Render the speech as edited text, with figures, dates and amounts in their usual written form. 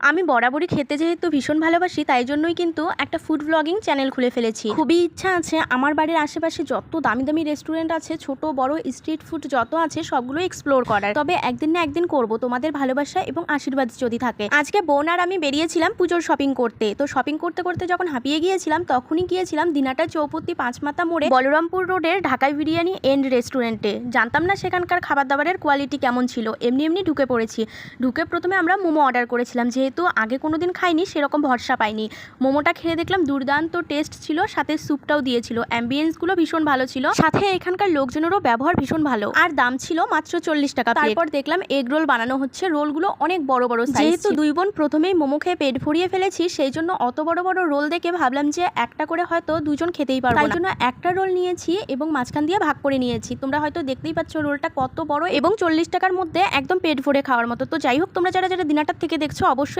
আমি বরাবরই খেতে যেহেতু ভীষণ ভালোবাসি, তাই জন্যই কিন্তু একটা ফুড ব্লগিং চ্যানেল খুলে ফেলেছি। খুবই ইচ্ছা আছে আমার বাড়ির আশেপাশে যত দামি দামি রেস্টুরেন্ট আছে, ছোট বড় স্ট্রিট ফুড যত আছে সবগুলো এক্সপ্লোর করার। তবে একদিন না একদিন করব, তোমাদের ভালোবাসা এবং আশীর্বাদ যদি থাকে। আজকে বোন আর আমি বেরিয়েছিলাম পুজোর শপিং করতে। তো শপিং করতে করতে যখন হাঁপিয়ে গিয়েছিলাম, তখনই গিয়েছিলাম দিনাটা চৌপতি 5 মাথা মোড়ে বলরামপুর রোডের ঢাকাই বিরিয়ানি এন্ড রেস্টুরেন্টে। জানতাম না সেখানকার খাবার দাবারের কোয়ালিটি কেমন ছিল, এমনি এমনি ঢুকে পড়েছি। ঢুকে প্রথমে আমরা মোমো অর্ডার করেছিলাম, যেহেতু আগে কোনোদিন খাইনি সেরকম ভরসা পাইনি। মোমোটা খেয়ে দেখলাম দুর্দান্ত টেস্ট ছিল, সাথে স্যুপটাও দিয়েছিল। অ্যাম্বিয়েন্সগুলো ভীষণ ভালো ছিল, সাথে এখানকার লোকজনেরও ব্যবহার ভীষণ ভালো, আর দাম ছিল মাত্র 40 টাকা। তারপর দেখলাম এগ রোল বানানো হচ্ছে, রোলগুলো অনেক বড় বড় সাইজ। যেহেতু দুই বোন প্রথমেই মোমো খেয়ে পেট ভরিয়ে ফেলেছি, সেই জন্য অত বড় বড় রোল দেখে ভাবলাম যে একটা করে হয়তো দুজন খেতেই পারবো, তাই জন্য একটা রোল নিয়েছি এবং মাঝখান দিয়ে ভাগ করে নিয়েছি। তোমরা হয়তো দেখতেই পাচ্ছ রোলটা কত বড় এবং 40 টাকার মধ্যে একদম পেট ভরে খাওয়ার মতো। তো যাই হোক, তোমরা যারা যারা দিনাটার থেকে দেখছো অবশ্যই